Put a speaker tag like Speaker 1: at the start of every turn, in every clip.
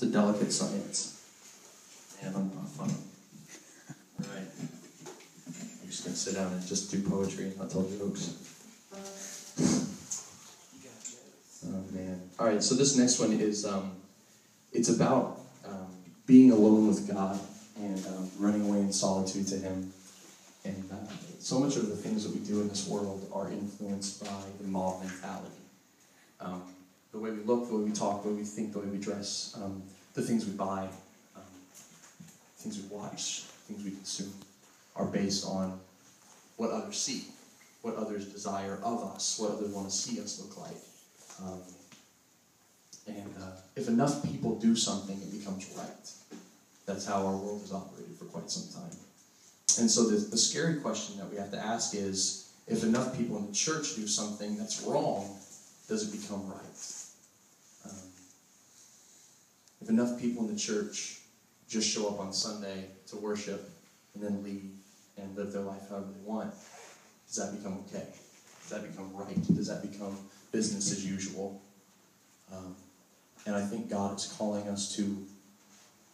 Speaker 1: It's a delicate science. And I'm not funny. All right. I'm just going to sit down and just do poetry and not tell jokes. Oh, man. All right, so this next one is, it's about being alone with God and running away in solitude to Him. And so much of the things that we do in this world are influenced by the mob mentality. The way we look, the way we talk, the way we think, the way we dress, the things we buy, things we watch, things we consume, are based on what others see, what others desire of us, what others want to see us look like. If enough people do something, it becomes right. That's how our world has operated for quite some time. And so the scary question that we have to ask is, if enough people in the church do something that's wrong, does it become right? If enough people in the church just show up on Sunday to worship and then leave and live their life however they want, does that become okay? Does that become right? Does that become business as usual? And I think God is calling us to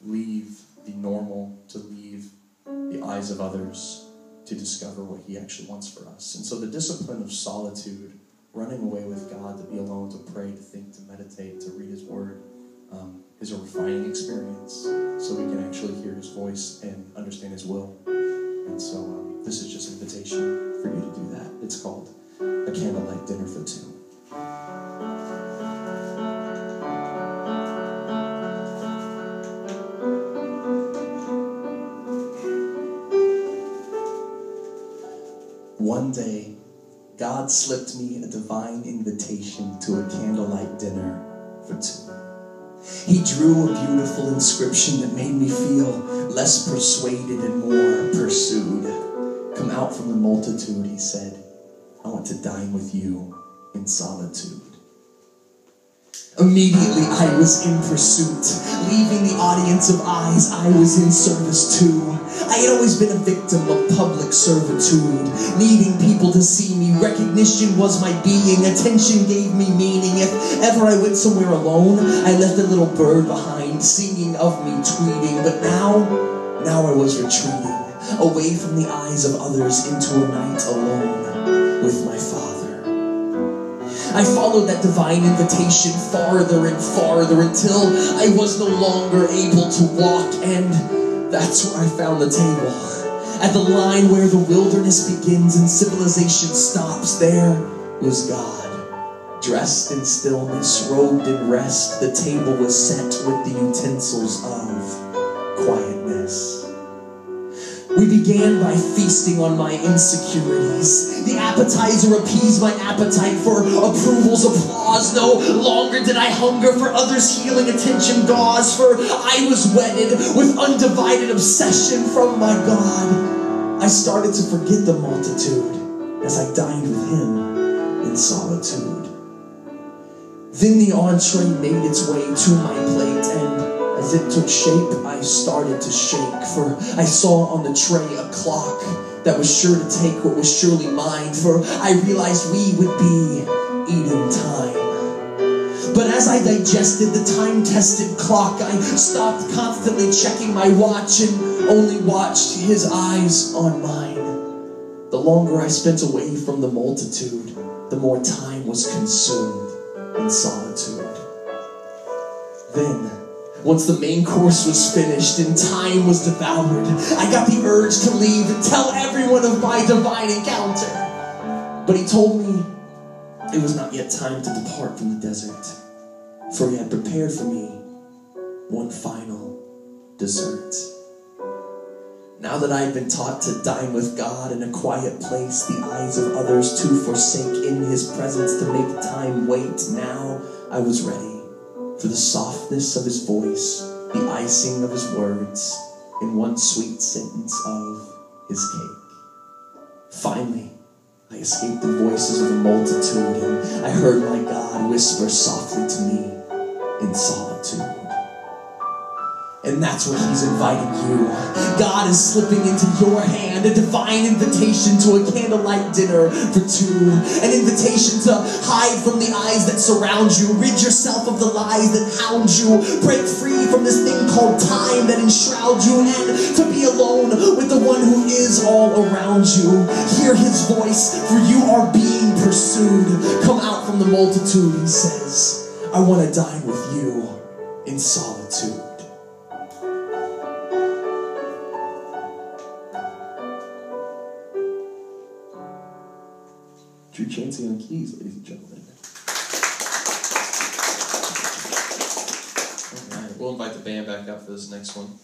Speaker 1: leave the normal, to leave the eyes of others, to discover what He actually wants for us. And so the discipline of solitude, running away with God, to be alone, to pray, to think, to meditate, to read His Word, is a refining experience, so we can actually hear His voice and understand His will. And so this is just an invitation for you to do that. It's called A Candlelight Dinner for Two. One day, God slipped me a divine invitation to a candlelight dinner for two. He drew a beautiful inscription that made me feel less persuaded and more pursued. Come out from the multitude, He said. I want to dine with you in solitude. Immediately I was in pursuit. Leaving the audience of eyes, I was in service too. I had always been a victim of public servitude, needing people to see me. Recognition was my being. Attention gave me meaning. If ever I went somewhere alone, I left a little bird behind, singing of me, tweeting. But now I was retreating, away from the eyes of others, into a night alone with my Father. I followed that divine invitation farther and farther until I was no longer able to walk, and that's where I found the table. At the line where the wilderness begins and civilization stops, there was God. Dressed in stillness, robed in rest, the table was set with the utensils of quietness. We began by feasting on my insecurities. The appetizer appeased my appetite for approval's applause. No longer did I hunger for others' healing attention gauze, for I was wedded with undivided obsession from my God. I started to forget the multitude as I dined with Him in solitude. Then the entree made its way to my plate, and as it took shape, I started to shake, for I saw on the tray a clock that was sure to take what was surely mine, for I realized we would be eating time. But as I digested the time-tested clock, I stopped constantly checking my watch and only watched His eyes on mine. The longer I spent away from the multitude, the more time was consumed in solitude. Then, once the main course was finished and time was devoured, I got the urge to leave and tell everyone of my divine encounter. But He told me it was not yet time to depart from the desert, for He had prepared for me one final dessert. Now that I had been taught to dine with God in a quiet place, the eyes of others to forsake, in His presence to make time wait, now I was ready for the softness of His voice, the icing of His words, in one sweet sentence of His cake. Finally, I escaped the voices of the multitude, and I heard my God whisper softly to me in solitude. And that's where he's inviting you. God is slipping into your hand a divine invitation to a candlelight dinner for two. An invitation to hide from the eyes that surround you. Rid yourself of the lies that hound you. Break free from this thing called time that enshrouds you. And to be alone with the one who is all around you. Hear his voice, for you are being pursued. Come out from the multitude, he says. I want to dine with you in solitude. Drew Chansey on keys, ladies and gentlemen.
Speaker 2: All right, we'll invite the band back up for this next one.